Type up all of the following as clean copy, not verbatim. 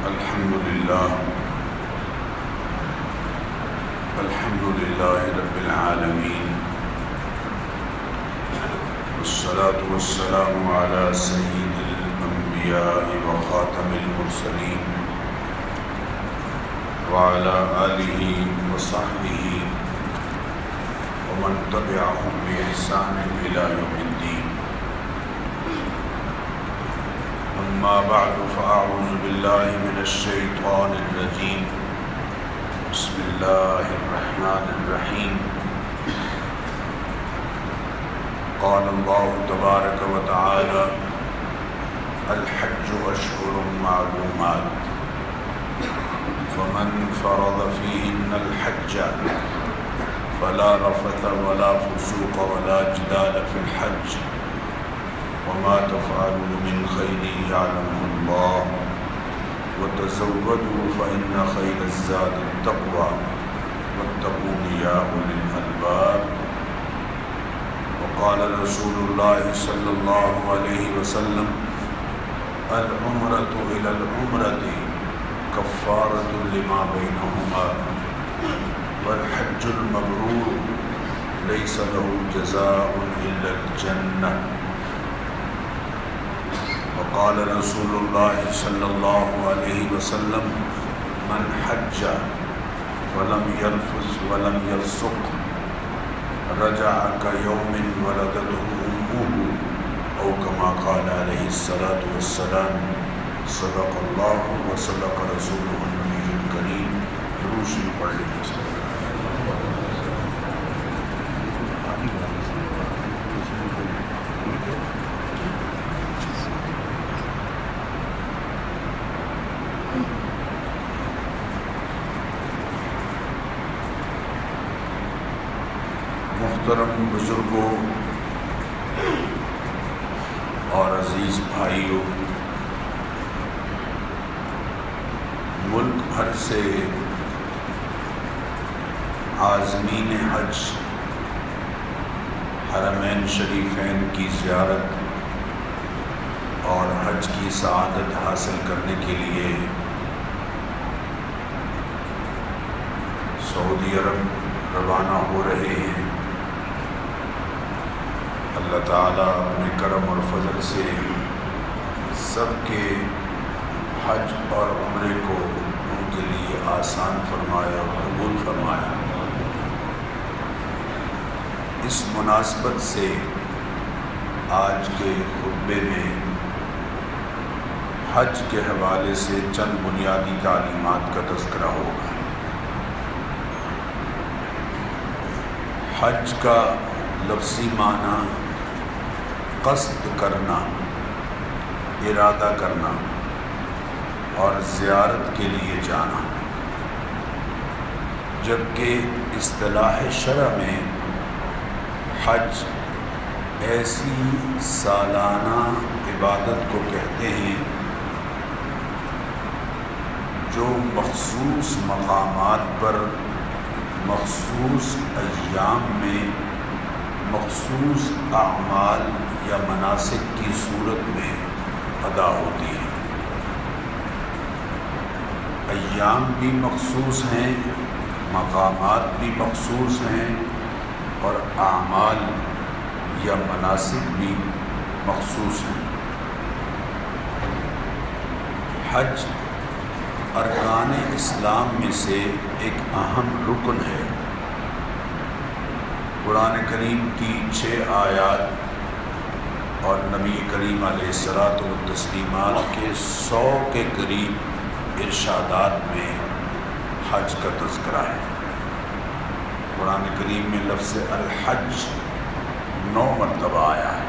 الحمد لله رب العالمين، والصلاة والسلام على سيد الأنبياء وخاتم المرسلين وعلى آله وصحبه ومن تبعهم بإحسان إلى يوم الدين. أما بعد فأعوذ بالله من الشيطان الرجيم. بسم الله الرحمن الرحيم. قال الله تبارك وتعالى: الحج أشهر معلومات فمن فرض فيهن الحج فلا رفث ولا فسوق ولا جدال في الحج وما تفعلوا من خير يعلمه الله وتزودوا فإن خير الزاد التقوى واتقون يا أولي الألباب. وقال رسول الله صلى الله عليه وسلم: العمرة إلى العمرة كفارة لما بينهما والحج المبرور ليس له جزاء إلا الجنة. وقال رسول الله صلى الله عليه وسلم: من حج ولم يرفث ولم يفسق رجع كيوم ولدته أمه أو كما قال عليه الصلاة والسلام. صدق الله وصدق رسوله النبي الكريم. روشی پڑھ لیجیے. محترم بزرگوں اور عزیز بھائیوں، ملک بھر سے عازمین حج حرمین شریفین کی زیارت اور حج کی سعادت حاصل کرنے کے لیے سعودی عرب روانہ ہو رہے ہیں. اللہ تعالیٰ اپنے کرم اور فضل سے سب کے حج اور عمرے کو ان کے لیے آسان فرمایا اور قبول فرمایا. اس مناسبت سے آج کے خطبے میں حج کے حوالے سے چند بنیادی تعلیمات کا تذکرہ ہوگا. حج کا لفظی معنی قصد کرنا، ارادہ کرنا اور زیارت کے لیے جانا، جبکہ اصطلاح شرع میں حج ایسی سالانہ عبادت کو کہتے ہیں جو مخصوص مقامات پر مخصوص ایام میں مخصوص اعمال یا مناسک کی صورت میں ادا ہوتی ہے. ایام بھی مخصوص ہیں، مقامات بھی مخصوص ہیں اور اعمال یا مناسک بھی مخصوص ہیں. حج ارکان اسلام میں سے ایک اہم رکن ہے. قرآن کریم کی 6 آیات اور نبی کریم علیہ الصلاۃ والتسلیمات کے 100 کے قریب ارشادات میں حج کا تذکرہ ہے. قرآن کریم میں لفظ الحج 9 مرتبہ آیا ہے.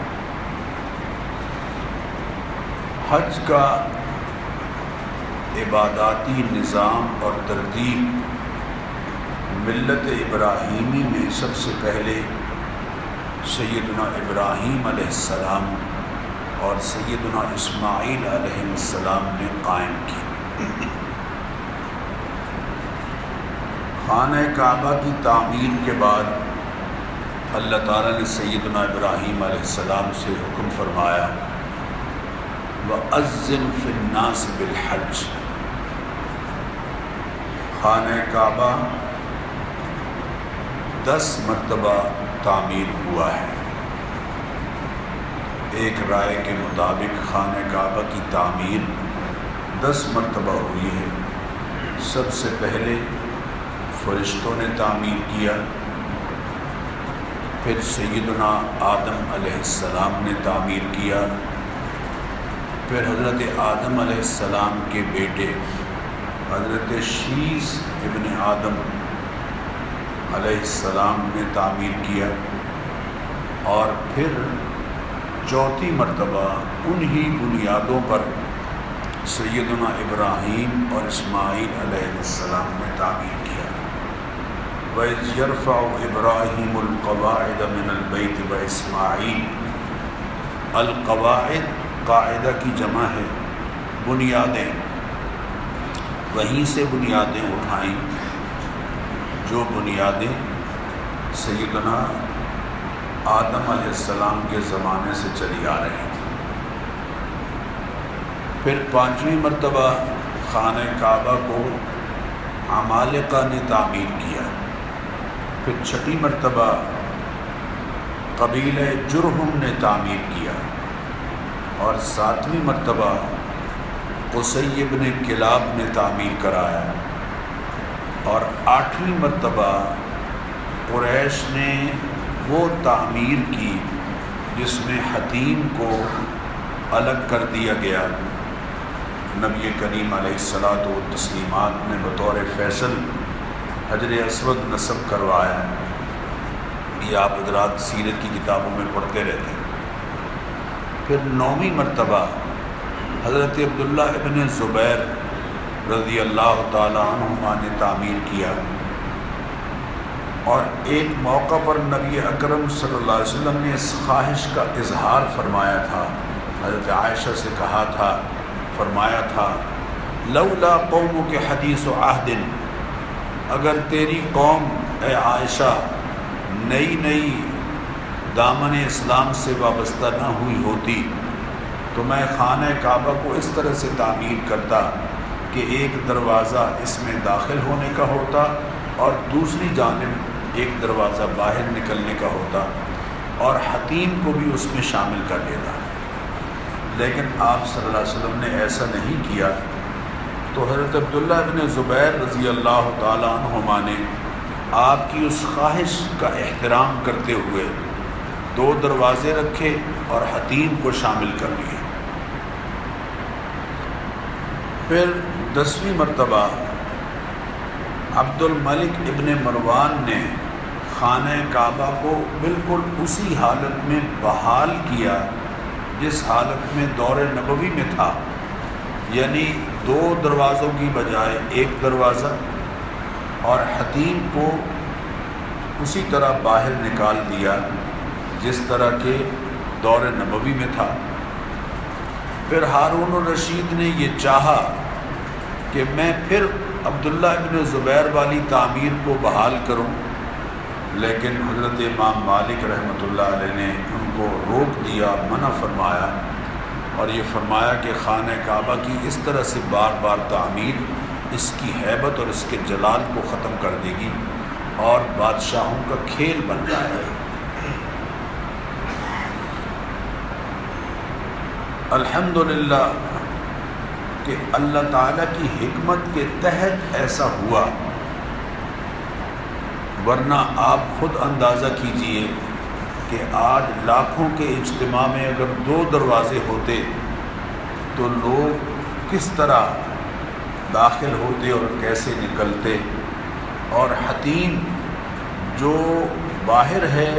حج کا عباداتی نظام اور ترتیب ملت ابراہیمی میں سب سے پہلے سیدنا ابراہیم علیہ السلام اور سیدنا اسماعیل علیہ السلام نے قائم کی. خانہ کعبہ کی تعمیر کے بعد اللہ تعالیٰ نے سیدنا ابراہیم علیہ السلام سے حکم فرمایا وَأَذِّن فِي النَّاسِ بِالْحَجِّ خانہ کعبہ 10 مرتبہ تعمیر ہوا ہے۔ ایک رائے کے مطابق خانہ کعبہ کی تعمیر 10 مرتبہ ہوئی ہے۔ سب سے پہلے فرشتوں نے تعمیر کیا، پھر سیدنا آدم علیہ السلام نے تعمیر کیا، پھر حضرت آدم علیہ السلام کے بیٹے حضرت شیث ابن آدم علیہ السلام نے تعمیر کیا، اور پھر چوتھی مرتبہ انہی بنیادوں پر سیدنا ابراہیم اور اسماعیل علیہ السلام نے تعمیر کیا۔ وَإِذْ يَرْفَعُ إِبْرَاهِيمُ الْقَوَاعِدَ مِنَ الْبَيْتِ وَإِسْمَاعِيلُ۔ القواعد قاعدہ کی جمع ہے، بنیادیں، وہیں سے بنیادیں اٹھائیں جو بنیادیں سیدنا آدم علیہ السلام کے زمانے سے چلی آ رہی ہیں۔ پھر 5ویں مرتبہ خانہ کعبہ کو عمالقہ نے تعمیر کیا، پھر 6ٹھی مرتبہ قبیلہ جرہم نے تعمیر کیا، اور 7ویں مرتبہ قصی بن کلاب نے تعمیر کرایا، اور 8ویں مرتبہ قریش نے وہ تعمیر کی جس میں حتیم کو الگ کر دیا گیا۔ نبی کریم علیہ الصلاۃ والتسلیمات نے بطور فیصل حجر اسود نصب کروایا۔ یہ آپ حضرات سیرت کی کتابوں میں پڑھتے رہتے ہیں۔ پھر 9ویں مرتبہ حضرت عبداللہ ابن زبیر رضی اللہ تعالیٰ عنہما نے تعمیر کیا، اور ایک موقع پر نبی اکرم صلی اللہ علیہ وسلم نے اس خواہش کا اظہار فرمایا تھا۔ حضرت عائشہ سے کہا تھا، فرمایا تھا، لولا قومک حدیث عہد، اگر تیری قوم اے عائشہ نئی دامن اسلام سے وابستہ نہ ہوئی ہوتی تو میں خانہ کعبہ کو اس طرح سے تعمیر کرتا کہ ایک دروازہ اس میں داخل ہونے کا ہوتا اور دوسری جانب ایک دروازہ باہر نکلنے کا ہوتا، اور حتیم کو بھی اس میں شامل کر لیتا۔ لیکن آپ صلی اللہ علیہ وسلم نے ایسا نہیں کیا، تو حضرت عبداللہ ابن زبیر رضی اللہ تعالیٰ عنہما نے آپ کی اس خواہش کا احترام کرتے ہوئے 2 دروازے رکھے اور حتیم کو شامل کر لیے۔ پھر 10ویں مرتبہ عبد الملک ابن مروان نے خانہ کعبہ کو بالکل اسی حالت میں بحال کیا جس حالت میں دور نبوی میں تھا، یعنی 2 دروازوں کی بجائے 1 دروازہ، اور حتیم کو اسی طرح باہر نکال دیا جس طرح کے دور نبوی میں تھا۔ پھر ہارون الرشید نے یہ چاہا کہ میں پھر عبداللہ ابن زبیر والی تعمیر کو بحال کروں، لیکن حضرت امام مالک رحمۃ اللہ علیہ نے ان کو روک دیا، منع فرمایا، اور یہ فرمایا کہ خانہ کعبہ کی اس طرح سے بار بار تعمیر اس کی ہیبت اور اس کے جلال کو ختم کر دے گی اور بادشاہوں کا کھیل بن جائے گا۔ الحمدللہ کہ اللہ تعالیٰ کی حکمت کے تحت ایسا ہوا، ورنہ آپ خود اندازہ کیجئے کہ آج لاکھوں کے اجتماع میں اگر 2 دروازے ہوتے تو لوگ کس طرح داخل ہوتے اور کیسے نکلتے، اور حتیم جو باہر ہے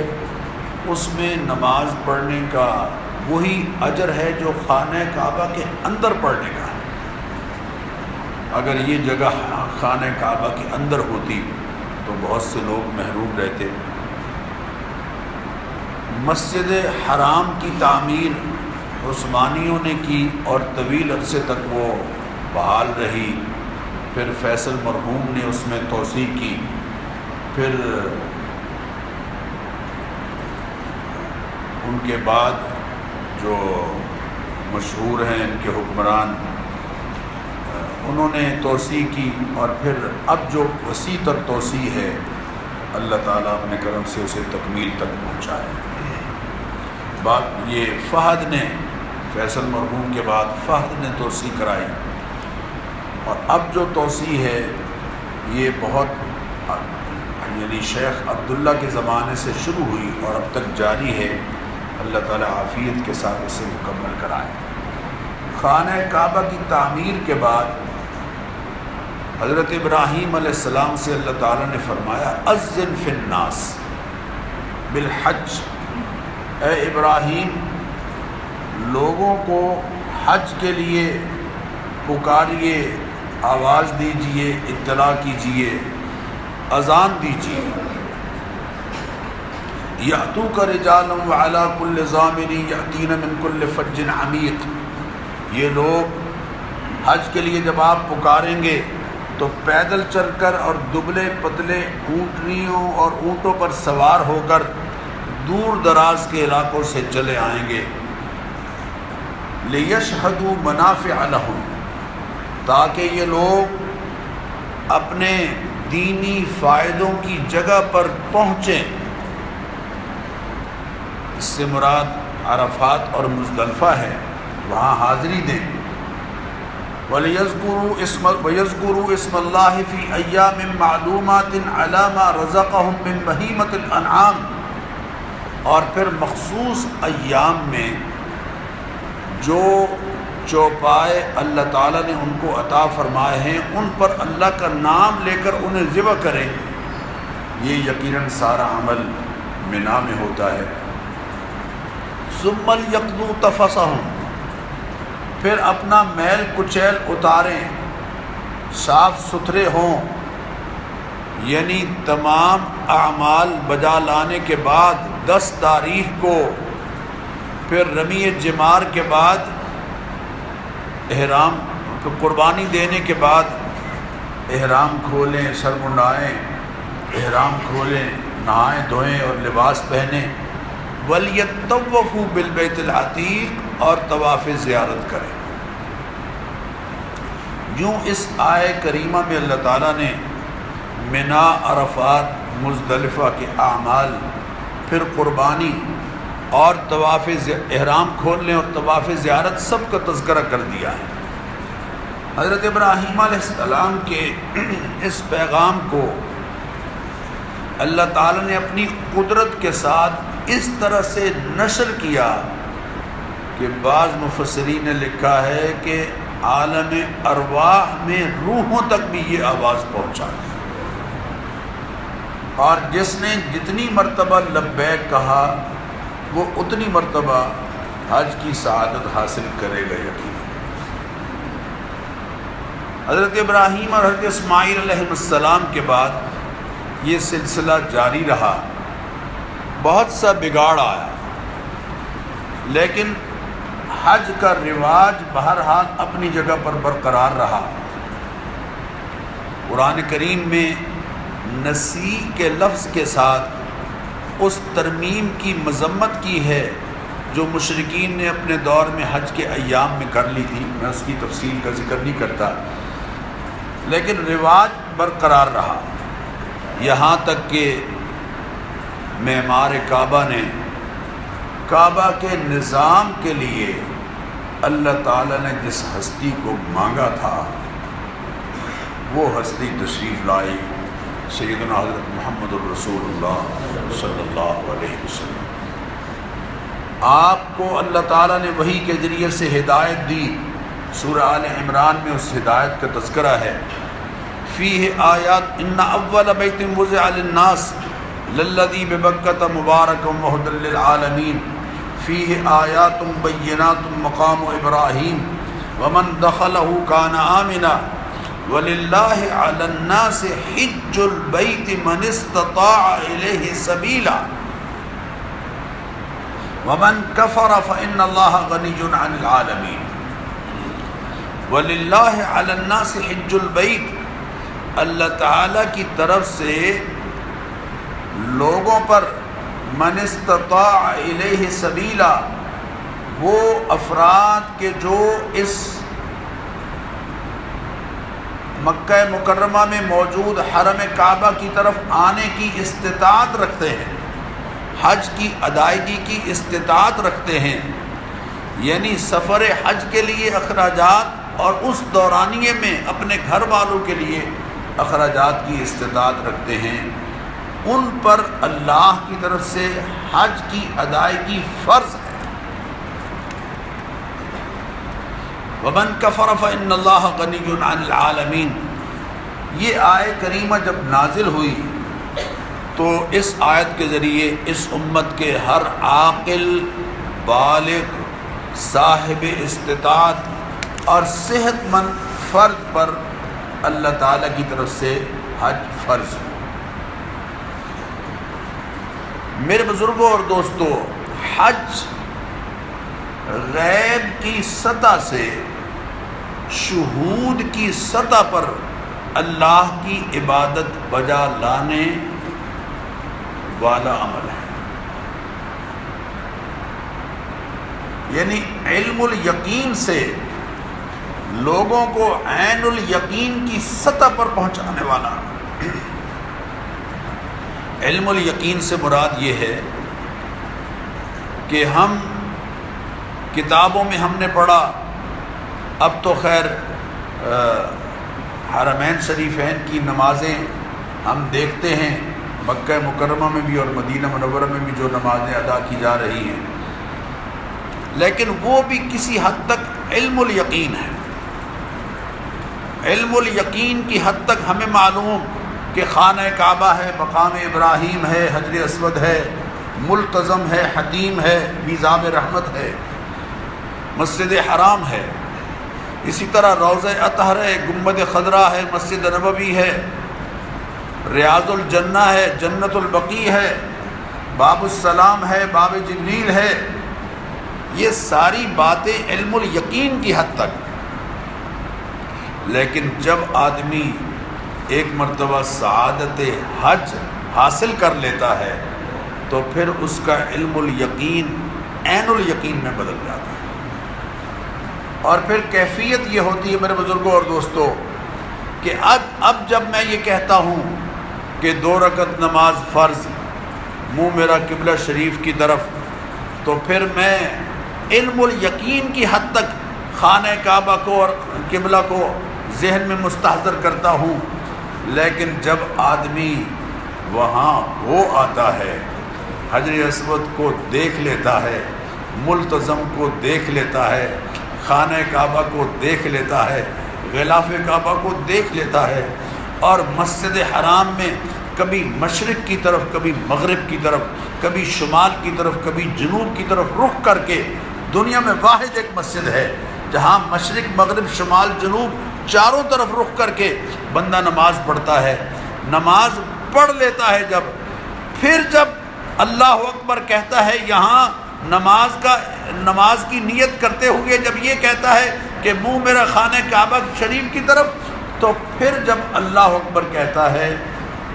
اس میں نماز پڑھنے کا وہی اجر ہے جو خانہ کعبہ کے اندر پڑھنے کا ہے۔ اگر یہ جگہ خانہ کعبہ کے اندر ہوتی تو بہت سے لوگ محروم رہتے۔ مسجد حرام کی تعمیر عثمانیوں نے کی اور طویل عرصے تک وہ بحال رہی، پھر فیصل مرحوم نے اس میں توسیع کی، پھر ان کے بعد جو مشہور ہیں ان کے حکمران انہوں نے توسیع کی، اور پھر اب جو وسیع تر توسیع ہے اللہ تعالیٰ اپنے کرم سے اسے تکمیل تک پہنچائے۔ بات یہ فہد نے، فیصل مرحوم کے بعد فہد نے توسیع کرائی، اور اب جو توسیع ہے یہ بہت یعنی شیخ عبداللہ کے زمانے سے شروع ہوئی اور اب تک جاری ہے۔ اللہ تعالیٰ عافیت کے ساتھ اسے مکمل کرائے۔ خانہ کعبہ کی تعمیر کے بعد حضرت ابراہیم علیہ السلام سے اللہ تعالیٰ نے فرمایا اذن فی الناس بالحج، اے ابراہیم لوگوں کو حج کے لیے پکاریے، آواز دیجئے، اطلاع کیجئے، اذان دیجئے۔ یأتوک رجالا وعلی کل ضامر یأتین من کل فج عمیق، یہ لوگ حج کے لیے جب آپ پکاریں گے تو پیدل چل کر اور دبلے پتلے اونٹنیوں اور اونٹوں پر سوار ہو کر دور دراز کے علاقوں سے چلے آئیں گے۔ لیشہدوا منافع لہم، تاکہ یہ لوگ اپنے دینی فائدوں کی جگہ پر پہنچیں۔ اس سے مراد عرفات اور مزدلفہ ہے، وہاں حاضری دیں۔ وَيَذْكُرُوا اسْمَ اللَّهِ فِي أَيَّامٍ مَّعْلُومَاتٍ عَلَىٰ مَا رَزَقَهُم مِّن بَهِيمَةِ الْأَنْعَامِ، اور پھر مخصوص ایام میں جو چوپائے اللہ تعالیٰ نے ان کو عطا فرمائے ہیں ان پر اللہ کا نام لے کر انہیں ذبح کریں۔ یہ یقیناً سارا عمل منا میں ہوتا ہے۔ ثُمَّ لْيَقْضُوا تَفَثَهُمْ، پھر اپنا میل کچیل اتاریں، صاف ستھرے ہوں، یعنی تمام اعمال بجا لانے کے بعد 10 تاریخ کو پھر رمی جمار کے بعد احرام، قربانی دینے کے بعد احرام کھولیں، سر منڈائیں، احرام کھولیں، نہائیں دھوئیں اور لباس پہنیں۔ وَلْيَطَّوَّفُوا بِالْبَيْتِ الْعَتِيقِ، اور طواف زیارت کریں۔ یوں اس آیہ کریمہ میں اللہ تعالیٰ نے منا، عرفات، مزدلفہ کے اعمال، پھر قربانی اور طواف احرام کھولنے اور طواف زیارت سب کا تذکرہ کر دیا ہے۔ حضرت ابراہیم علیہ السلام کے اس پیغام کو اللہ تعالیٰ نے اپنی قدرت کے ساتھ اس طرح سے نشر کیا کہ بعض مفسرین نے لکھا ہے کہ عالم ارواح میں روحوں تک بھی یہ آواز پہنچا، اور جس نے جتنی مرتبہ لبیک کہا وہ اتنی مرتبہ حج کی سعادت حاصل کرے گا یقین۔ حضرت ابراہیم اور حضرت اسماعیل علیہ السلام کے بعد یہ سلسلہ جاری رہا، بہت سا بگاڑ آیا، لیکن حج کا رواج بہرحال اپنی جگہ پر برقرار رہا۔ قرآن کریم میں نسیء کے لفظ کے ساتھ اس ترمیم کی مذمت کی ہے جو مشرکین نے اپنے دور میں حج کے ایام میں کر لی تھی۔ میں اس کی تفصیل کا ذکر نہیں کرتا، لیکن رواج برقرار رہا، یہاں تک کہ معمار کعبہ نے کعبہ کے نظام کے لیے اللہ تعالیٰ نے جس ہستی کو مانگا تھا وہ ہستی تشریف لائی، سیدنا حضرت محمد الرسول اللہ صلی اللہ علیہ وسلم۔ آپ کو اللہ تعالیٰ نے وحی کے ذریعے سے ہدایت دی۔ سورہ آل عمران میں اس ہدایت کا تذکرہ ہے۔ فیہ آیات ان اول بیت وضع للناس للذی ببکۃ مبارک وہدی للعالمین فیہ آیات بینات مقام ابراہیم ومن دخلہ کان آمنا وللہ علی الناس حج البیت من استطاع الیہ سبیلا ومن کفر فإن اللہ غنی عن العالمین۔ وللہ علی الناس حج البیت، اللہ تعالیٰ کی طرف سے لوگوں پر من استطاع الیہ سبیلا، وہ افراد کے جو اس مکہ مکرمہ میں موجود حرم کعبہ کی طرف آنے کی استطاعت رکھتے ہیں، حج کی ادائیگی کی استطاعت رکھتے ہیں، یعنی سفر حج کے لیے اخراجات اور اس دورانیے میں اپنے گھر والوں کے لیے اخراجات کی استطاعت رکھتے ہیں، ان پر اللہ کی طرف سے حج کی ادائیگی فرض ہے۔ وَمَنْ كَفَرَ فَإِنَّ اللَّهَ غَنِيٌّ عَنِ الْعَالَمِينَ، یہ آیت کریمہ جب نازل ہوئی تو اس آیت کے ذریعے اس امت کے ہر عاقل، بالغ، صاحب استطاعت اور صحت مند فرد پر اللہ تعالیٰ کی طرف سے حج فرض ہے۔ میرے بزرگوں اور دوستو، حج غیب کی سطح سے شہود کی سطح پر اللہ کی عبادت بجا لانے والا عمل ہے، یعنی علم الیقین سے لوگوں کو عین الیقین کی سطح پر پہنچانے والا۔ علم الیقین سے مراد یہ ہے کہ ہم کتابوں میں ہم نے پڑھا، اب تو خیر حرمین شریفین کی نمازیں ہم دیکھتے ہیں، مکہ مکرمہ میں بھی اور مدینہ منورہ میں بھی جو نمازیں ادا کی جا رہی ہیں، لیکن وہ بھی کسی حد تک علم الیقین ہے۔ علم الیقین کی حد تک ہمیں معلوم کہ خانہ کعبہ ہے، مقام ابراہیم ہے، حجر اسود ہے، ملتزم ہے، حتیم ہے، میزاب رحمت ہے، مسجد حرام ہے، اسی طرح روضہ اطہر ہے، گنبد خضرا ہے، مسجد نبوی ہے، ریاض الجنہ ہے، جنت البقیع ہے، باب السلام ہے، باب جبریل ہے، یہ ساری باتیں علم الیقین کی حد تک۔ لیکن جب آدمی ایک مرتبہ سعادت حج حاصل کر لیتا ہے تو پھر اس کا علم الیقین عین الیقین میں بدل جاتا ہے، اور پھر کیفیت یہ ہوتی ہے میرے بزرگوں اور دوستوں کہ اب جب میں یہ کہتا ہوں کہ 2 رکعت نماز فرض، منہ میرا قبلہ شریف کی طرف، تو پھر میں علم الیقین کی حد تک خانہ کعبہ کو اور قبلہ کو ذہن میں مستحضر کرتا ہوں، لیکن جب آدمی وہاں ہو آتا ہے، حجر اسود کو دیکھ لیتا ہے، ملتزم کو دیکھ لیتا ہے، خانہ کعبہ کو دیکھ لیتا ہے، غلاف کعبہ کو دیکھ لیتا ہے، اور مسجد حرام میں کبھی مشرق کی طرف، کبھی مغرب کی طرف، کبھی شمال کی طرف، کبھی جنوب کی طرف رخ کر کے، دنیا میں واحد ایک مسجد ہے جہاں مشرق، مغرب، شمال، جنوب چاروں طرف رخ کر کے بندہ نماز پڑھتا ہے۔ نماز پڑھ لیتا ہے پھر جب اللہ اکبر کہتا ہے، یہاں نماز کی نیت کرتے ہوئے جب یہ کہتا ہے کہ منہ میرا خانہ کعبہ شریف کی طرف، تو پھر جب اللہ اکبر کہتا ہے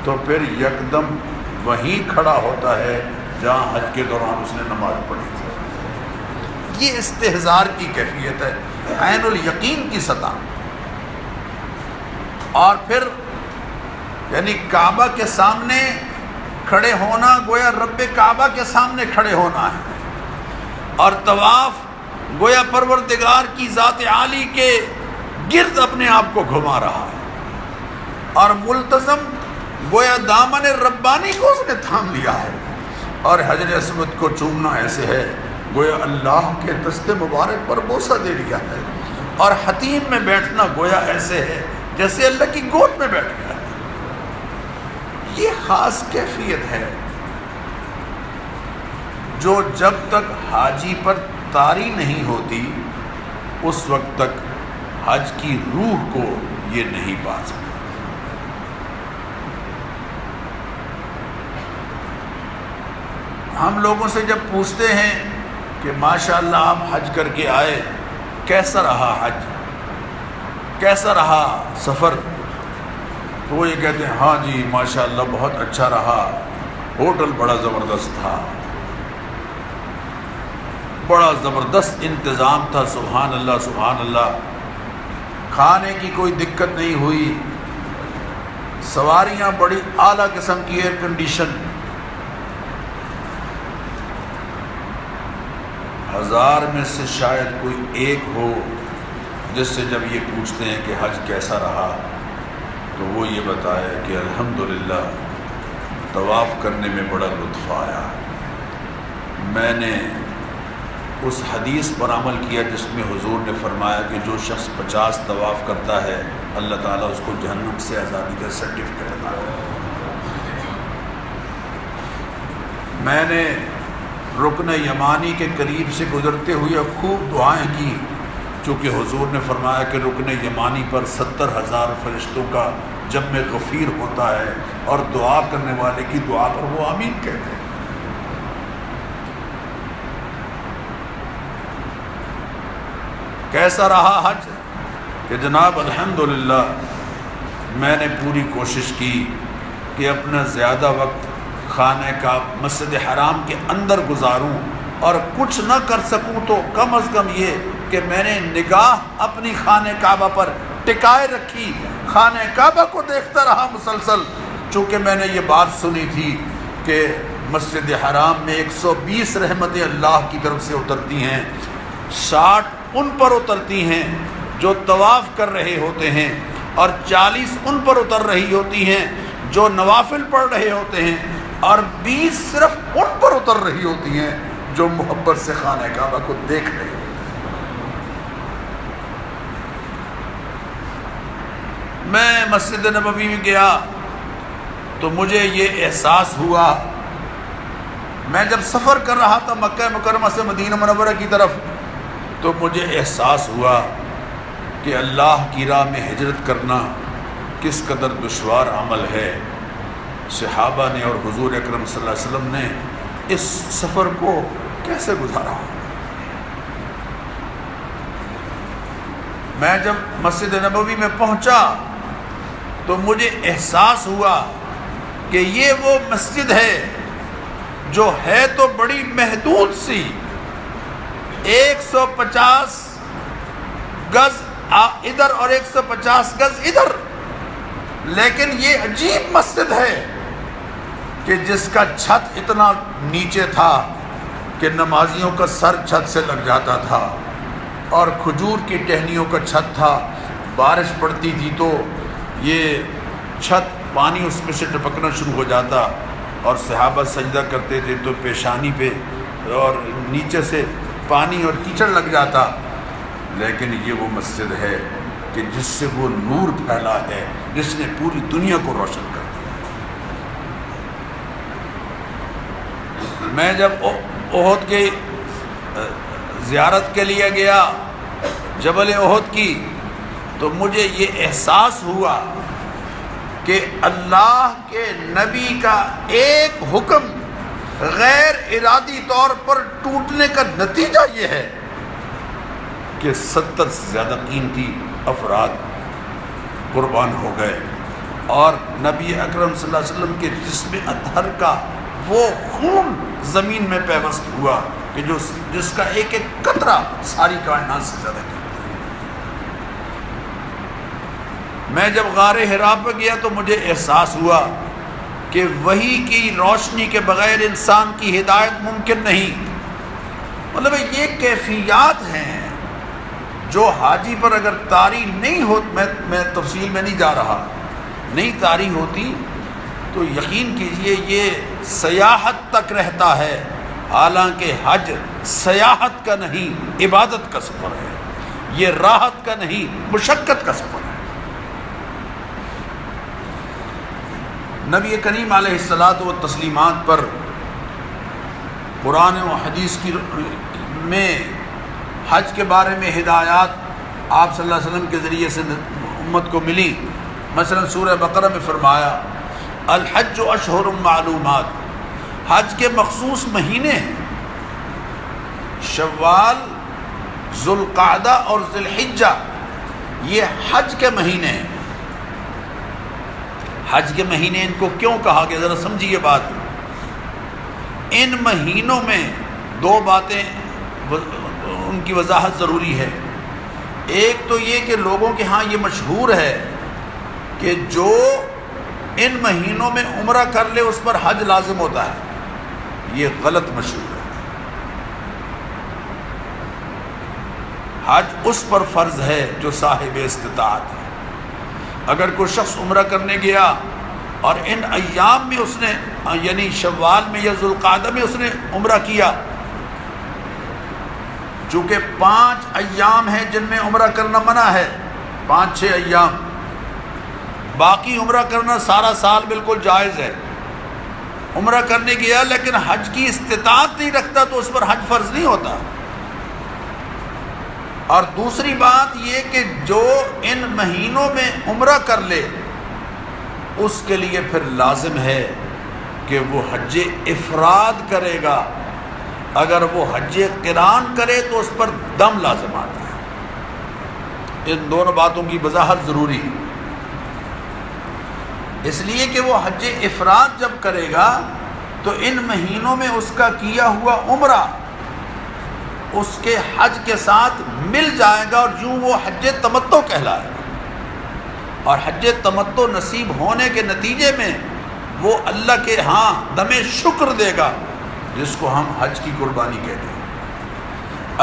تو پھر یکدم وہیں کھڑا ہوتا ہے جہاں حج کے دوران اس نے نماز پڑھی تھی۔ یہ استحضار کی کیفیت ہے، عین الیقین کی سطح۔ اور پھر یعنی کعبہ کے سامنے کھڑے ہونا گویا رب کعبہ کے سامنے کھڑے ہونا ہے، اور طواف گویا پروردگار کی ذات عالی کے گرد اپنے آپ کو گھما رہا ہے، اور ملتزم گویا دامن ربانی کو اس نے تھام لیا ہے، اور حجر اسود کو چومنا ایسے ہے گویا اللہ کے دست مبارک پر بوسہ دے لیا ہے، اور حتیم میں بیٹھنا گویا ایسے ہے جیسے اللہ کی گود میں بیٹھ گیا ہے۔ یہ خاص کیفیت ہے جو جب تک حاجی پر طاری نہیں ہوتی اس وقت تک حج کی روح کو یہ نہیں پا سکتا۔ ہم لوگوں سے جب پوچھتے ہیں کہ ماشاءاللہ آپ حج کر کے آئے، کیسا رہا حج، کیسا رہا سفر، تو وہ یہ کہتے ہیں ہاں جی ماشاءاللہ بہت اچھا رہا، ہوٹل بڑا زبردست تھا، بڑا زبردست انتظام تھا، سبحان اللہ سبحان اللہ، کھانے کی کوئی دقت نہیں ہوئی، سواریاں بڑی اعلیٰ قسم کی ایئر کنڈیشن، 1000 میں سے شاید کوئی ایک ہو جس سے جب یہ پوچھتے ہیں کہ حج کیسا رہا تو وہ یہ بتایا کہ الحمدللہ طواف کرنے میں بڑا لطف آیا۔ میں نے اس حدیث پر عمل کیا جس میں حضور نے فرمایا کہ جو شخص 50 طواف کرتا ہے اللہ تعالیٰ اس کو جہنم سے آزادی کا سرٹیفکیٹ عطا کرتا ہے۔ میں نے رکن یمانی کے قریب سے گزرتے ہوئے خوب دعائیں کی، چونکہ حضور نے فرمایا کہ رکن یمانی پر 70,000 فرشتوں کا جمع غفیر ہوتا ہے اور دعا کرنے والے کی دعا پر وہ آمین کہتے ہیں۔ کیسا رہا حج؟ کہ جناب الحمدللہ میں نے پوری کوشش کی کہ اپنا زیادہ وقت خانہ کعبہ مسجد حرام کے اندر گزاروں، اور کچھ نہ کر سکوں تو کم از کم یہ کہ میں نے نگاہ اپنی خانہ کعبہ پر ٹکائے رکھی، خانہ کعبہ کو دیکھتا رہا مسلسل، چونکہ میں نے یہ بات سنی تھی کہ مسجد حرام میں 120 رحمتیں اللہ کی طرف سے اترتی ہیں، 60 ان پر اترتی ہیں جو طواف کر رہے ہوتے ہیں، اور 40 ان پر اتر رہی ہوتی ہیں جو نوافل پڑھ رہے ہوتے ہیں، اور 20 صرف ان پر اتر رہی ہوتی ہیں جو محبت سے خانہ کعبہ کو دیکھ رہے ہوتے ہیں۔ میں مسجد نبوی میں گیا تو مجھے یہ احساس ہوا، میں جب سفر کر رہا تھا مکہ مکرمہ سے مدینہ منورہ کی طرف، تو مجھے احساس ہوا کہ اللہ کی راہ میں ہجرت کرنا کس قدر دشوار عمل ہے۔ صحابہ نے اور حضور اکرم صلی اللہ علیہ وسلم نے اس سفر کو کیسے گزارا۔ میں جب مسجد نبوی میں پہنچا تو مجھے احساس ہوا کہ یہ وہ مسجد ہے جو ہے تو بڑی محدود سی، 150 گز ادھر اور 150 گز ادھر، لیکن یہ عجیب مسجد ہے کہ جس کا چھت اتنا نیچے تھا کہ نمازیوں کا سر چھت سے لگ جاتا تھا، اور کھجور کی ٹہنیوں کا چھت تھا، بارش پڑتی تھی تو یہ چھت پانی اس میں سے ٹپکنا شروع ہو جاتا، اور صحابہ سجدہ کرتے تھے تو پیشانی پہ اور نیچے سے پانی اور کیچڑ لگ جاتا۔ لیکن یہ وہ مسجد ہے کہ جس سے وہ نور پھیلا ہے جس نے پوری دنیا کو روشن کر دیا۔ میں جب احد کی زیارت کے لیے گیا، جبل احد کی، تو مجھے یہ احساس ہوا کہ اللہ کے نبی کا ایک حکم غیر ارادی طور پر ٹوٹنے کا نتیجہ یہ ہے کہ 70 سے زیادہ قیمتی افراد قربان ہو گئے، اور نبی اکرم صلی اللہ علیہ وسلم کے جسم اطہر کا وہ خون زمین میں پیوست ہوا کہ جس کا ایک ایک قطرہ ساری کائنات سے زیادہ قیمتی۔ میں جب غار حرا پہ گیا تو مجھے احساس ہوا کہ وحی کی روشنی کے بغیر انسان کی ہدایت ممکن نہیں۔ مطلب یہ کیفیات ہیں جو حاجی پر اگر طاری نہیں ہو، میں تفصیل میں نہیں جا رہا، نہیں طاری ہوتی تو یقین کیجئے یہ سیاحت تک رہتا ہے، حالانکہ حج سیاحت کا نہیں عبادت کا سفر ہے، یہ راحت کا نہیں مشقت کا سفر ہے۔ نبی کریم علیہ الصلاۃ والتسلیمات پر قرآن و حدیث میں حج کے بارے میں ہدایات آپ صلی اللہ علیہ وسلم کے ذریعے سے امت کو ملی۔ مثلا سورہ بقرہ میں فرمایا الحج اشہر معلومات، حج کے مخصوص مہینے ہیں، شوال، ذوالقعدہ اور ذی الحجہ، یہ حج کے مہینے ہیں۔ حج کے مہینے ان کو کیوں کہا گیا، ذرا سمجھیے بات۔ ان مہینوں میں دو باتیں ان کی وضاحت ضروری ہے۔ ایک تو یہ کہ لوگوں کے ہاں یہ مشہور ہے کہ جو ان مہینوں میں عمرہ کر لے اس پر حج لازم ہوتا ہے، یہ غلط مشہور ہے۔ حج اس پر فرض ہے جو صاحب استطاعت ہے۔ اگر کوئی شخص عمرہ کرنے گیا اور ان ایام میں اس نے یعنی شوال میں یا ذوالقعدہ میں اس نے عمرہ کیا، چونکہ 5 ایام ہیں جن میں عمرہ کرنا منع ہے، 5-6 ایام، باقی عمرہ کرنا سارا سال بالکل جائز ہے۔ عمرہ کرنے گیا لیکن حج کی استطاعت نہیں رکھتا تو اس پر حج فرض نہیں ہوتا۔ اور دوسری بات یہ کہ جو ان مہینوں میں عمرہ کر لے اس کے لیے پھر لازم ہے کہ وہ حج افراد کرے گا، اگر وہ حج قران کرے تو اس پر دم لازم آتا ہے۔ ان دونوں باتوں کی وضاحت ضروری ہے، اس لیے کہ وہ حج افراد جب کرے گا تو ان مہینوں میں اس کا کیا ہوا عمرہ اس کے حج کے ساتھ مل جائے گا، اور یوں وہ حج تمتع کہلائے گا، اور حج تمتع نصیب ہونے کے نتیجے میں وہ اللہ کے ہاں دم شکر دے گا، جس کو ہم حج کی قربانی کہتے ہیں۔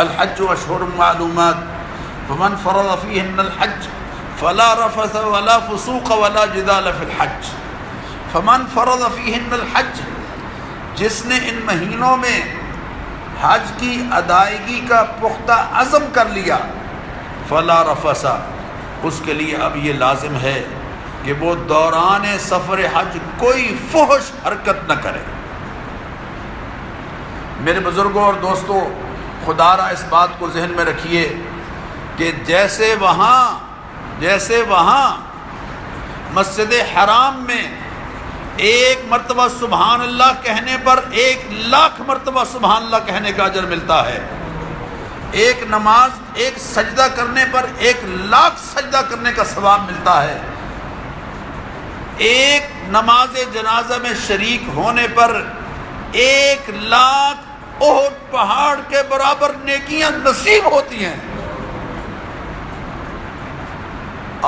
الحج اشہر معلومات فمن فرض فیہن الحج فلا رفث ولا فسوق ولا جدال فی الحج فمن فرض فیہن الحج، جس نے ان مہینوں میں حج کی ادائیگی کا پختہ عزم کر لیا، فلا رفث، اس کے لیے اب یہ لازم ہے کہ وہ دوران سفر حج کوئی فحش حرکت نہ کرے۔ میرے بزرگوں اور دوستوں، خدا را اس بات کو ذہن میں رکھیے کہ جیسے وہاں مسجد حرام میں 1 مرتبہ سبحان اللہ کہنے پر 1,00,000 مرتبہ سبحان اللہ کہنے کا اجر ملتا ہے، ایک نماز ایک سجدہ کرنے پر 1,00,000 سجدہ کرنے کا ثواب ملتا ہے، ایک نماز جنازہ میں شریک ہونے پر 1,00,000 احد پہاڑ کے برابر نیکیاں نصیب ہوتی ہیں۔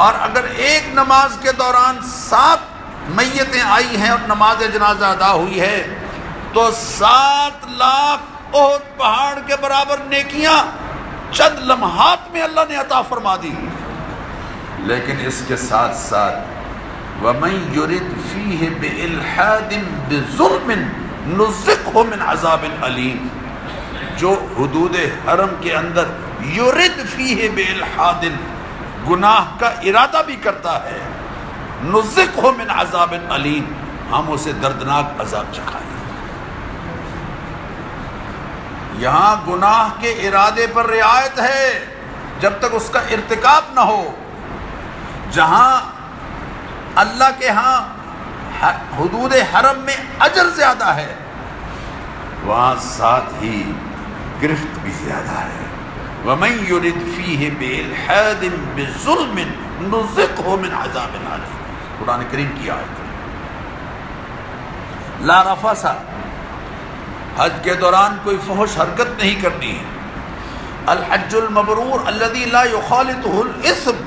اور اگر ایک نماز کے دوران 7 میتیں آئی ہیں اور نماز جنازہ ادا ہوئی ہے تو 7,00,000 احد پہاڑ کے برابر نیکیاں چند لمحات میں اللہ نے عطا فرما دی۔ لیکن اس کے ساتھ ساتھ وَمَن يُرِدْ فِيهِ بِإِلْحَادٍ بِظُلْمٍ نُذِقْهُ مِنْ عَذَابٍ أَلِيمٍ، جو حدود حرم کے اندر یرد فیہ بِإِلْحَادٍ گناہ کا ارادہ بھی کرتا ہے، نُذِقْهُ مِنْ عَذَابٍ أَلِيمٍ، ہم اسے دردناک عذاب چکھائیں۔ یہاں گناہ کے ارادے پر رعایت ہے جب تک اس کا ارتکاب نہ ہو، جہاں اللہ کے ہاں حدود حرم میں اجر زیادہ ہے وہاں ساتھ ہی گرفت بھی زیادہ ہے۔ وَمَن يُرِدْ فِيهِ بِإِلْحَادٍ بِظُلْمٍ نُذِقْهُ مِنْ عَذَابٍ أَلِيمٍ، قرآن کریم کی آیت۔ لا رفث، حج کے دوران کوئی فحش حرکت نہیں کرنی ہے۔ الحج المبرور الذي لا يخالطه الاثم،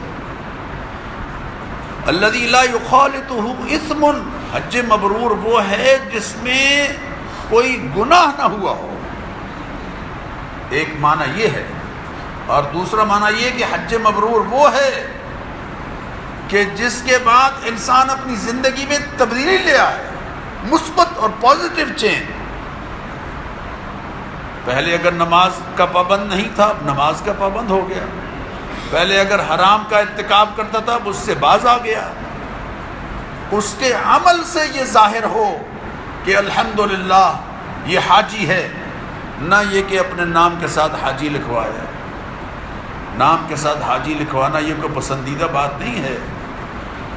الذي لا يخالطه اثم، حج مبرور وہ ہے جس میں کوئی گناہ نہ ہوا ہو، ایک معنی یہ ہے، اور دوسرا معنی یہ کہ حج مبرور وہ ہے کہ جس کے بعد انسان اپنی زندگی میں تبدیلی لے آئے، مثبت اور پازیٹیو چینج۔ پہلے اگر نماز کا پابند نہیں تھا اب نماز کا پابند ہو گیا، پہلے اگر حرام کا ارتکاب کرتا تھا اب اس سے باز آ گیا، اس کے عمل سے یہ ظاہر ہو کہ الحمدللہ یہ حاجی ہے، نہ یہ کہ اپنے نام کے ساتھ حاجی لکھوایا۔ نام کے ساتھ حاجی لکھوانا یہ کوئی پسندیدہ بات نہیں ہے۔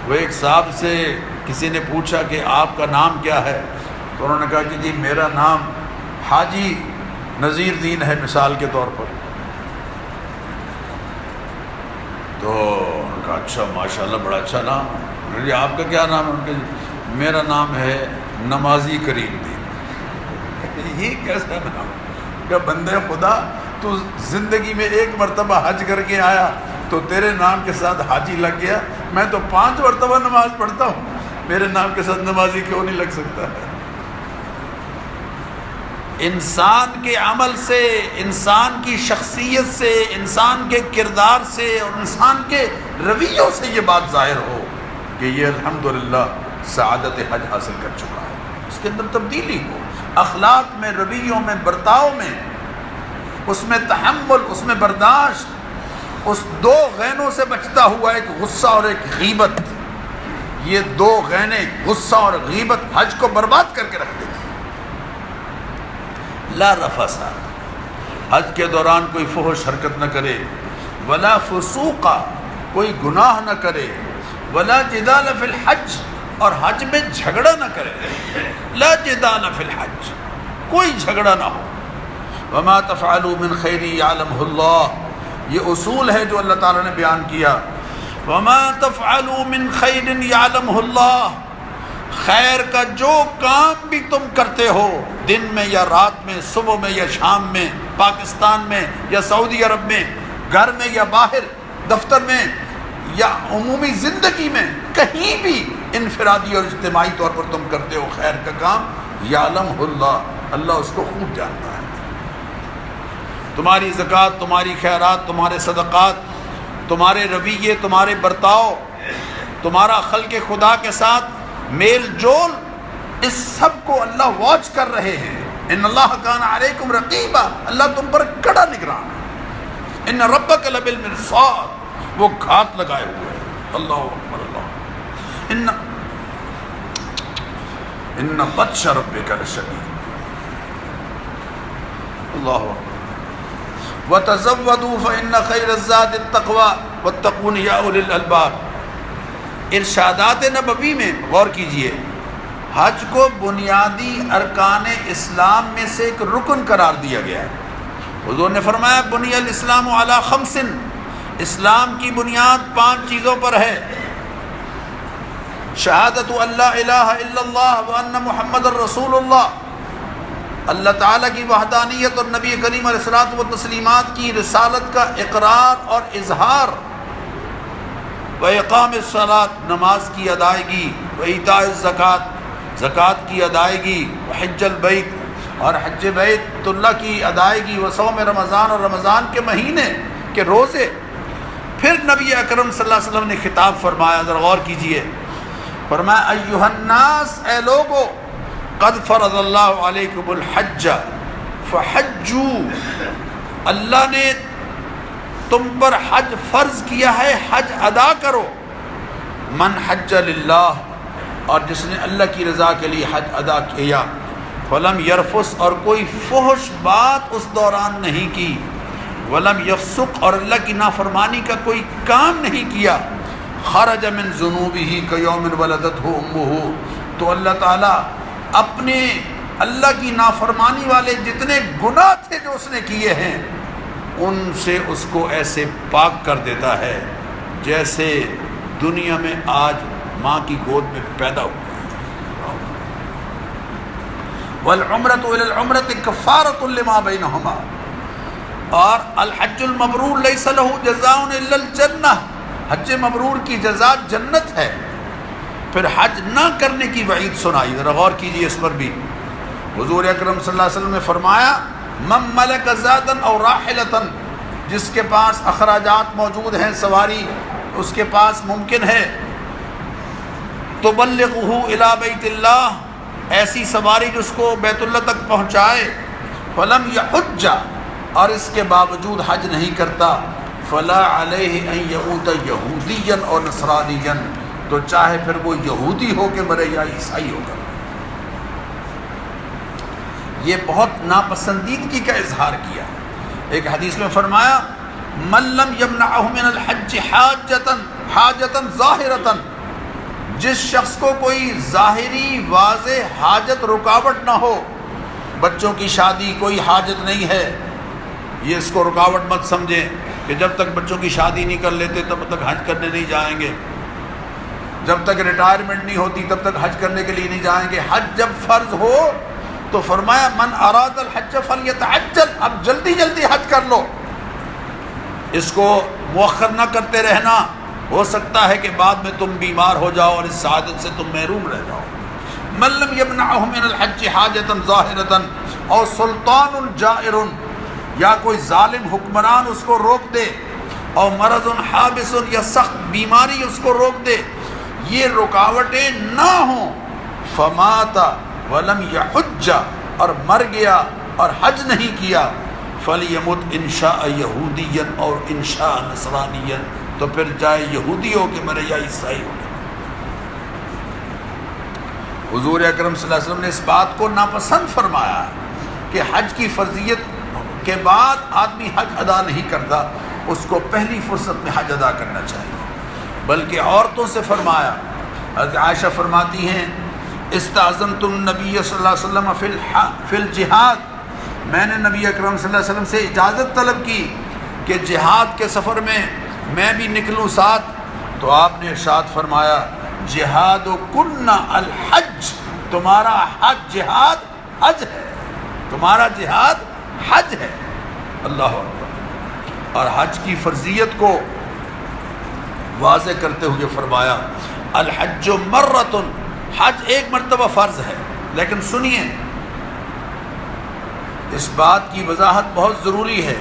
وہ ایک صاحب سے کسی نے پوچھا کہ آپ کا نام کیا ہے، تو انہوں نے کہا کہ جی میرا نام حاجی نذیر دین ہے مثال کے طور پر۔ تو انہوں نے کہا اچھا ماشاءاللہ بڑا اچھا نام۔ جی آپ کا کیا نام ہے؟ انہوں نے کہا میرا نام ہے نمازی کریم دین۔ یہ کیسا نام کہ بندے خدا تو زندگی میں 1 مرتبہ حج کر کے آیا، تو تیرے نام کے ساتھ حاجی لگ گیا، میں تو 5 مرتبہ نماز پڑھتا ہوں، میرے نام کے ساتھ نمازی کیوں نہیں لگ سکتا؟ انسان کے عمل سے، انسان کی شخصیت سے، انسان کے کردار سے اور انسان کے رویوں سے یہ بات ظاہر ہو کہ یہ الحمدللہ سعادت حج حاصل کر چکا ہے، اس کے اندر تبدیلی ہو، اخلاق میں، رویوں میں، برتاؤ میں، اس میں تحمل، اس میں برداشت، اس 2 غینوں سے بچتا ہوا، ایک غصہ اور ایک غیبت، یہ 2 غینے غصہ اور غیبت حج کو برباد کر کے رکھ دیتی۔ لا رفث، حج کے دوران کوئی فحش حرکت نہ کرے، ولا فسوق، کوئی گناہ نہ کرے، ولا جدال فی الحج، اور حج میں جھگڑا نہ کرے، لا جدال فی الحج، کوئی جھگڑا نہ ہو۔ وما تفعلوا من خیر یعلمہ اللہ، یہ اصول ہے جو اللہ تعالیٰ نے بیان کیا۔ وما تفعلوا من خیر یعلمہ اللہ، خیر کا جو کام بھی تم کرتے ہو، دن میں یا رات میں، صبح میں یا شام میں، پاکستان میں یا سعودی عرب میں، گھر میں یا باہر، دفتر میں یا عمومی زندگی میں، کہیں بھی انفرادی اور اجتماعی طور پر تم کرتے ہو خیر کا کام، یعلمہ اللہ، اللہ اس کو خوب جانتا ہے۔ تمہاری زکوٰۃ، تمہاری خیرات، تمہارے صدقات، تمہارے رویے، تمہارے برتاؤ، تمہارا خلق خدا کے ساتھ میل جول، اس سب کو اللہ واچ کر رہے ہیں۔ ان اللہ کان علیکم رقیبا، اللہ تم پر کڑا نگران ہے۔ ان ربک لبالمرصاد، وہ گھات لگائے ہوئے ہیں۔ اللہ اکبر، اللہ، ان بطش ربک لشدید، اللہ اکبر۔ وَتَزَوَّدُوا فَإِنَّ خَيْرَ الزَّادِ التَّقْوَىٰ وَاتَّقُونِ يَا أُولِي الْأَلْبَابِ۔ ارشادات نبوی میں غور کیجئے، حج کو بنیادی ارکان اسلام میں سے ایک رکن قرار دیا گیا ہے۔ حضور نے فرمایا بنی الاسلام علی 5، اسلام کی بنیاد 5 چیزوں پر ہے۔ شہادت ان لا الہ الا اللہ وان محمد الرسول اللہ، اللہ تعالیٰ کی وحدانیت اور نبی کریم علیہ الصلوۃ والتسلیمات کی رسالت کا اقرار اور اظہار، وإقام الصلاۃ، نماز کی ادائیگی، وإیتاء الزکوٰۃ، زکوٰۃ کی ادائیگی، وحج البیت، اور حج بیت اللہ کی ادائیگی، وصوم رمضان، اور رمضان کے مہینے کے روزے۔ پھر نبی اکرم صلی اللہ علیہ وسلم نے خطاب فرمایا، ذرا غور کیجئے، فرمایا ایھا الناس، اے لوگو، قد فرض اللہ علیکم الحج فحجوا، اللہ نے تم پر حج فرض کیا ہے، حج ادا کرو۔ من حج للہ، اور جس نے اللہ کی رضا کے لیے حج ادا کیا، ولم یرفث، اور کوئی فحش بات اس دوران نہیں کی، ولم یفسق، اور اللہ کی نافرمانی کا کوئی کام نہیں کیا، خرج من ذنوبہ کیوم ولدتہ امہ، تو اللہ تعالیٰ اپنے اللہ کی نافرمانی والے جتنے گناہ تھے جو اس نے کیے ہیں، ان سے اس کو ایسے پاک کر دیتا ہے جیسے دنیا میں آج ماں کی گود میں پیدا ہوا۔ والعمرۃ الی العمرۃ کفارۃ لما بینہما، اور الحج المبرور لیس لہ جزاء الا الجنہ، حج مبرور کی جزا جنت ہے۔ پھر حج نہ کرنے کی وعید سنائی، ذرا غور کیجیے اس پر بھی۔ حضور اکرم صلی اللہ علیہ وسلم نے فرمایا من ملک زادا او راحلۃ، جس کے پاس اخراجات موجود ہیں، سواری اس کے پاس ممکن ہے، تبلغہ الی بیت اللہ، ایسی سواری جس کو بیت اللہ تک پہنچائے، فلم یحج، اور اس کے باوجود حج نہیں کرتا، فلا علیہ ان یعود یہودیا اور نصرانیا، تو چاہے پھر وہ یہودی ہو کے مرے یا عیسائی ہو کر۔ یہ بہت ناپسندیدگی کا اظہار کیا۔ ایک حدیث میں فرمایا من لم یمنعہ من الحج حاجتا ظاہرتا، جس شخص کو کوئی ظاہری واضح حاجت رکاوٹ نہ ہو، بچوں کی شادی کوئی حاجت نہیں ہے، یہ اس کو رکاوٹ مت سمجھیں کہ جب تک بچوں کی شادی نہیں کر لیتے تب تک حج کرنے نہیں جائیں گے، جب تک ریٹائرمنٹ نہیں ہوتی تب تک حج کرنے کے لیے نہیں جائیں گے۔ حج جب فرض ہو تو فرمایا من اراد الحج فلیتعجل، اب جلدی جلدی حج کر لو۔ اس کو مؤخر نہ کرتے رہنا، ہو سکتا ہے کہ بعد میں تم بیمار ہو جاؤ اور اس سعادت سے تم محروم رہ جاؤ۔ من لم یمنعہ من الحج حاجۃ ظاہرۃ اور سلطان جائر، یا کوئی ظالم حکمران اس کو روک دے، اور مرض حابس یا سخت بیماری اس کو روک دے، یہ رکاوٹیں نہ ہوں، فمات ولم یحج، اور مر گیا اور حج نہیں کیا، فلیمت ان شاء یہودیا اور ان شاء نصرانیا، تو پھر جائے یہودی ہو کے مرے یا عیسائی ہو کے۔ حضور اکرم صلی اللہ علیہ وسلم نے اس بات کو ناپسند فرمایا کہ حج کی فرضیت کے بعد آدمی حج ادا نہیں کرتا، اس کو پہلی فرصت میں حج ادا کرنا چاہیے۔ بلکہ عورتوں سے فرمایا، حضرت عائشہ فرماتی ہیں استاذنت النبی صلی اللہ علیہ وسلم فی الجہاد، میں نے نبی اکرم صلی اللہ علیہ وسلم سے اجازت طلب کی کہ جہاد کے سفر میں میں بھی نکلوں ساتھ، تو آپ نے ارشاد فرمایا جہاد کن الحج، تمہارا حج جہاد حج ہے، تمہارا جہاد حج ہے۔ اللہ اکبر۔ اور حج کی فرضیت کو واضح کرتے ہوئے فرمایا الحج مرۃ، حج ایک مرتبہ فرض ہے۔ لیکن سنیے، اس بات کی وضاحت بہت ضروری ہے،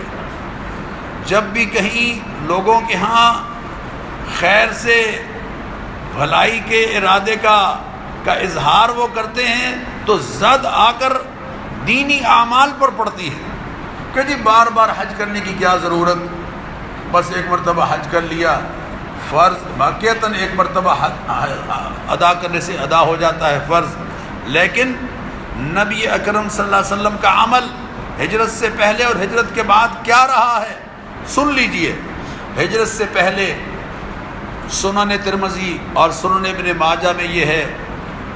جب بھی کہیں لوگوں کے ہاں خیر سے بھلائی کے ارادے کا اظہار وہ کرتے ہیں تو زد آ کر دینی اعمال پر پڑتی ہے کہ جی بار بار حج کرنے کی کیا ضرورت، بس ایک مرتبہ حج کر لیا، فرض واقعتاً ایک مرتبہ ادا کرنے سے ادا ہو جاتا ہے فرض۔ لیکن نبی اکرم صلی اللہ علیہ وسلم کا عمل ہجرت سے پہلے اور ہجرت کے بعد کیا رہا ہے، سن لیجئے۔ ہجرت سے پہلے سنن ترمذی اور سنن ابن ماجہ میں یہ ہے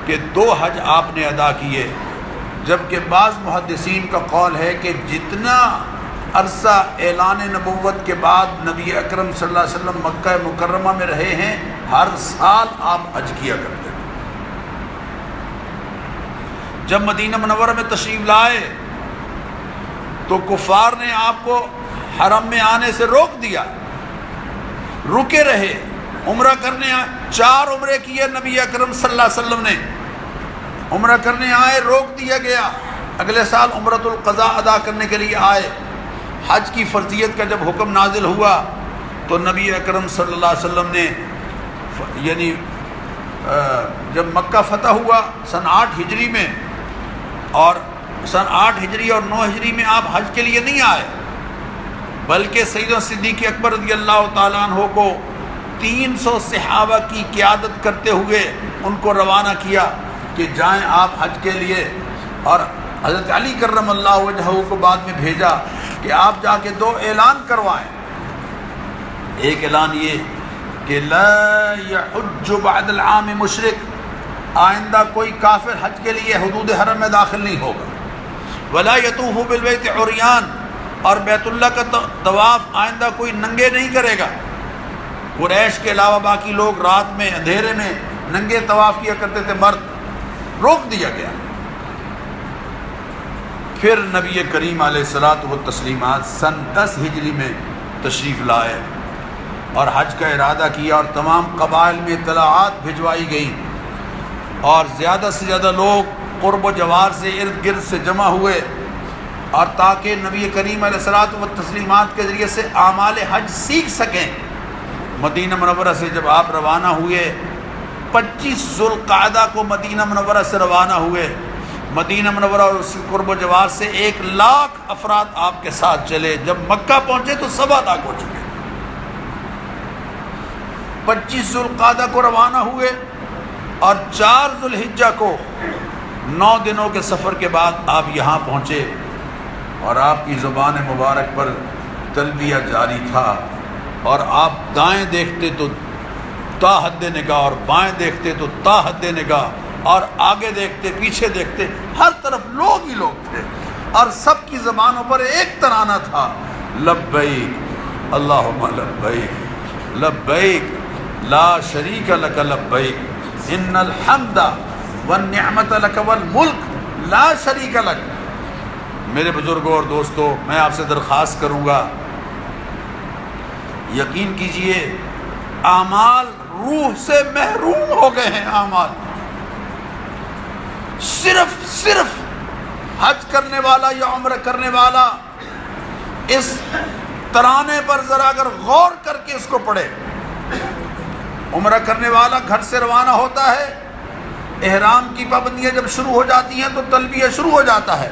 کہ 2 حج آپ نے ادا کیے، جبکہ بعض محدثین کا قول ہے کہ جتنا عرصہ اعلان نبوت کے بعد نبی اکرم صلی اللہ علیہ وسلم مکہ مکرمہ میں رہے ہیں، ہر سال آپ حج کیا کرتے ہیں۔ جب مدینہ منورہ میں تشریف لائے تو کفار نے آپ کو حرم میں آنے سے روک دیا، رکے رہے، عمرہ کرنے 4 عمرے کیے نبی اکرم صلی اللہ علیہ وسلم نے، عمرہ کرنے آئے، روک دیا گیا، اگلے سال عمرۃ القضاء ادا کرنے کے لیے آئے۔ حج کی فرضیت کا جب حکم نازل ہوا تو نبی اکرم صلی اللہ علیہ وسلم نے یعنی جب مکہ فتح ہوا سن 8 ہجری میں، اور سن 8 ہجری اور 9 ہجری میں آپ حج کے لیے نہیں آئے، بلکہ سیدنا صدیق اکبر رضی اللہ تعالیٰ عنہ کو 300 صحابہ کی قیادت کرتے ہوئے ان کو روانہ کیا کہ جائیں آپ حج کے لیے، اور حضرت علی کرم اللہ وجہہ کو بعد میں بھیجا کہ آپ جا کے 2 اعلان کروائیں۔ ایک اعلان یہ کہ لا یحج بعد العام مشرک، آئندہ کوئی کافر حج کے لیے حدود حرم میں داخل نہیں ہوگا، ولا یطوف بالبیت عریان، اور بیت اللہ کا طواف آئندہ کوئی ننگے نہیں کرے گا۔ قریش کے علاوہ باقی لوگ رات میں اندھیرے میں ننگے طواف کیا کرتے تھے، مرد، روک دیا گیا۔ پھر نبی کریم علیہ الصلاۃ والتسلیمات سن 10 ہجری میں تشریف لائے اور حج کا ارادہ کیا، اور تمام قبائل میں اطلاعات بھجوائی گئی، اور زیادہ سے زیادہ لوگ قرب و جوار سے ارد گرد سے جمع ہوئے، اور تاکہ نبی کریم علیہ الصلاۃ والتسلیمات کے ذریعے سے اعمال حج سیکھ سکیں۔ مدینہ منورہ سے جب آپ روانہ ہوئے، 25 ذوالقعدہ کو مدینہ منورہ سے روانہ ہوئے، مدینہ منورہ اور اس قرب و جوار سے 1 لاکھ افراد آپ کے ساتھ چلے۔ جب مکہ پہنچے تو 1.25 لاکھ ہو چکے۔ 25 ذوالقعدہ کو روانہ ہوئے اور 4 ذوالحجہ کو 9 دنوں کے سفر کے بعد آپ یہاں پہنچے، اور آپ کی زبان مبارک پر تلبیہ جاری تھا، اور آپ دائیں دیکھتے تو تا حد نگاہ، اور بائیں دیکھتے تو تا حد نگاہ، اور آگے دیکھتے پیچھے دیکھتے، ہر طرف لوگ ہی لوگ تھے، اور سب کی زبانوں پر ایک ترانہ تھا، لبیک اللہم لبیک لبیک لا شریک لک لبیک ان الحمد والنعمت لک والملک لا شریک لک۔ میرے بزرگوں اور دوستوں، میں آپ سے درخواست کروں گا، یقین کیجئے اعمال روح سے محروم ہو گئے ہیں. اعمال صرف حج کرنے والا یا عمرہ کرنے والا اس ترانے پر ذرا اگر غور کر کے اس کو پڑھے. عمرہ کرنے والا گھر سے روانہ ہوتا ہے، احرام کی پابندیاں جب شروع ہو جاتی ہیں تو تلبیہ شروع ہو جاتا ہے.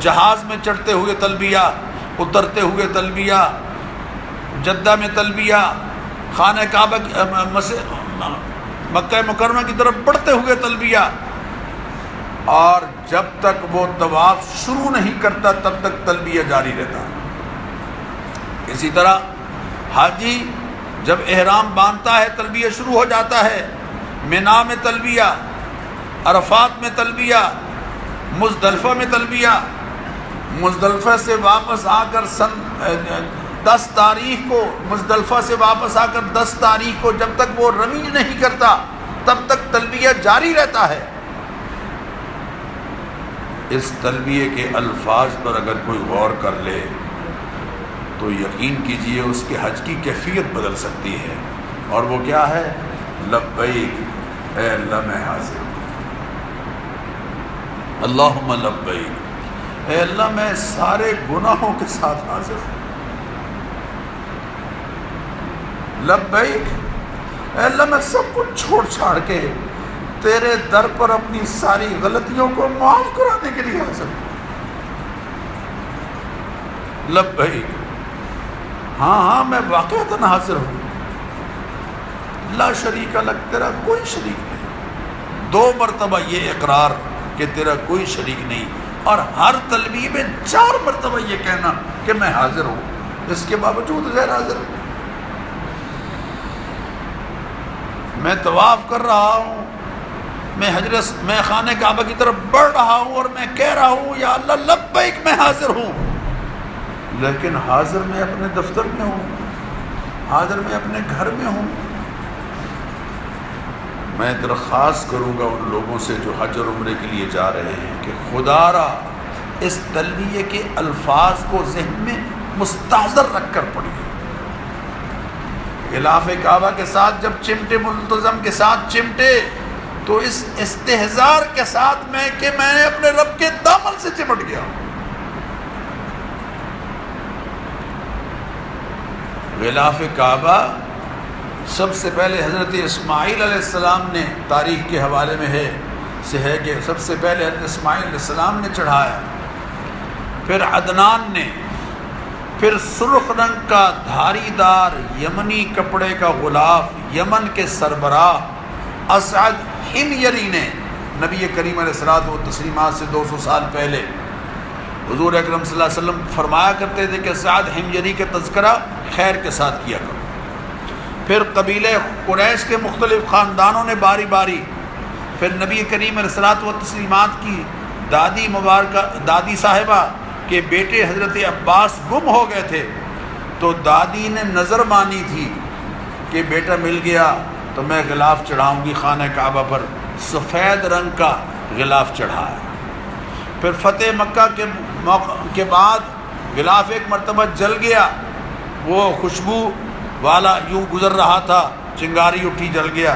جہاز میں چڑھتے ہوئے تلبیہ، اترتے ہوئے تلبیہ، جدہ میں تلبیہ، خانہ کعبہ مکہ مکرمہ کی طرف بڑھتے ہوئے تلبیہ، اور جب تک وہ طواف شروع نہیں کرتا تب تک تلبیہ جاری رہتا ہے. اسی طرح حاجی جب احرام باندھتا ہے تلبیہ شروع ہو جاتا ہے. منا میں تلبیہ، عرفات میں تلبیہ، مزدلفہ میں تلبیہ. مزدلفہ سے واپس آ کر 10 تاریخ کو مزدلفہ سے واپس آ کر 10 تاریخ کو جب تک وہ رمی نہیں کرتا تب تک تلبیہ جاری رہتا ہے. اس تلبیہ کے الفاظ پر اگر کوئی غور کر لے تو یقین کیجئے اس کے حج کی کیفیت بدل سکتی ہے. اور وہ کیا ہے؟ لبیک اے اللہ میں حاضر ہوں، اللہم لبیک اے اللہ میں سارے گناہوں کے ساتھ حاضر ہوں. لبیک اے اللہ میں سب کچھ چھوڑ چھاڑ کے تیرے در پر اپنی ساری غلطیوں کو معاف کرانے کے لیے حاضر ہوں. لبیک ہاں میں واقعتاً حاضر ہوں. لا شریک لک تیرا کوئی شریک نہیں. 2 مرتبہ یہ اقرار کہ تیرا کوئی شریک نہیں، اور ہر تلبیہ میں 4 مرتبہ یہ کہنا کہ میں حاضر ہوں. اس کے باوجود غیر حاضر ہوں. میں طواف کر رہا ہوں، میں خانہ کعبہ کی طرف بڑھ رہا ہوں اور میں کہہ رہا ہوں یا اللہ لبیک میں حاضر ہوں، لیکن حاضر میں اپنے دفتر میں ہوں، حاضر میں اپنے گھر میں ہوں. میں درخواست کروں گا ان لوگوں سے جو حج اور عمرے کے لیے جا رہے ہیں کہ خدا را اس تلبیہ کے الفاظ کو ذہن میں مستحضر رکھ کر پڑھیے. غلاف کعبہ کے ساتھ جب چمٹے ملتزم کے ساتھ چمٹے تو اس استحضار کے ساتھ کہ میں نے اپنے رب کے دامن سے چمٹ گیا. غلاف کعبہ سب سے پہلے حضرت اسماعیل علیہ السلام نے، تاریخ کے حوالے میں ہے کہ سب سے پہلے حضرت اسماعیل علیہ السلام نے چڑھایا، پھر عدنان نے، پھر سرخ رنگ کا دھاری دار یمنی کپڑے کا غلاف یمن کے سربراہ اسعد حمیری نے. نبی کریم علیہ الصلوۃ والتسلیمات سے 200 سال پہلے حضور اکرم صلی اللہ علیہ وسلم فرمایا کرتے تھے کہ اسعد حمیری کا تذکرہ خیر کے ساتھ کیا کرو. پھر قبیلے قریش کے مختلف خاندانوں نے باری باری، پھر نبی کریم علیہ الصلوۃ والتسلیمات کی دادی صاحبہ کے بیٹے حضرت عباس گم ہو گئے تھے، تو دادی نے نظر مانی تھی کہ بیٹا مل گیا تو میں غلاف چڑھاؤں گی. خانہ کعبہ پر سفید رنگ کا غلاف چڑھایا. پھر فتح مکہ کے بعد غلاف ایک مرتبہ جل گیا، وہ خوشبو والا یوں گزر رہا تھا، چنگاری اٹھی جل گیا.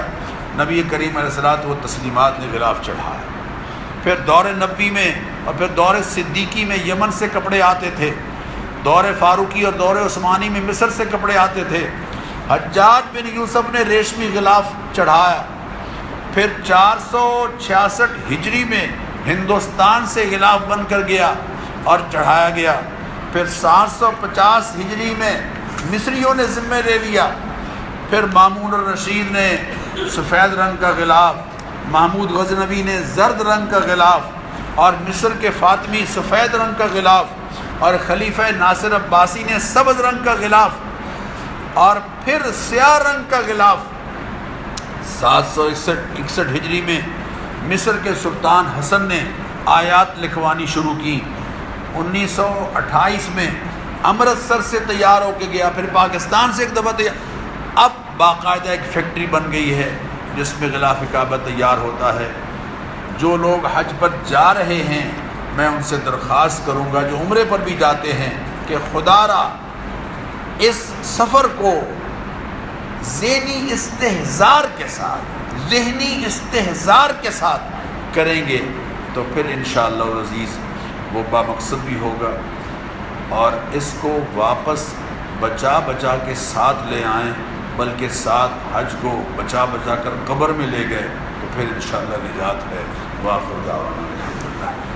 نبی کریم علیہ الصلوۃ والتسلیمات نے غلاف چڑھایا. پھر دور نبوی میں اور پھر دور صدیقی میں یمن سے کپڑے آتے تھے، دور فاروقی اور دور عثمانی میں مصر سے کپڑے آتے تھے. حجاج بن یوسف نے ریشمی غلاف چڑھایا. پھر 466 ہجری میں ہندوستان سے غلاف بن کر گیا اور چڑھایا گیا. پھر 750 ہجری میں مصریوں نے ذمہ لے لیا. پھر مامون الرشید نے سفید رنگ کا غلاف، محمود غزنوی نے زرد رنگ کا غلاف، اور مصر کے فاطمی سفید رنگ کا غلاف، اور خلیفہ ناصر عباسی نے سبز رنگ کا غلاف، اور پھر سیاہ رنگ کا غلاف. 761 ہجری میں مصر کے سلطان حسن نے آیات لکھوانی شروع کی. 1928 میں امرتسر سے تیار ہو کے گیا، پھر پاکستان سے ایک دفعہ تیار. اب باقاعدہ ایک فیکٹری بن گئی ہے جس میں غلاف کعبہ تیار ہوتا ہے. جو لوگ حج پر جا رہے ہیں میں ان سے درخواست کروں گا جو عمرے پر بھی جاتے ہیں کہ خدا را اس سفر کو ذہنی استحضار کے ساتھ، ذہنی استحضار کے ساتھ کریں گے تو پھر انشاءاللہ العزیز وہ بامقصد بھی ہوگا، اور اس کو واپس بچا بچا کے ساتھ لے آئیں، بلکہ ساتھ حج کو بچا بچا کر قبر میں لے گئے تو پھر انشاءاللہ نجات ہے۔ وآخر دعوانا الحمدللہ۔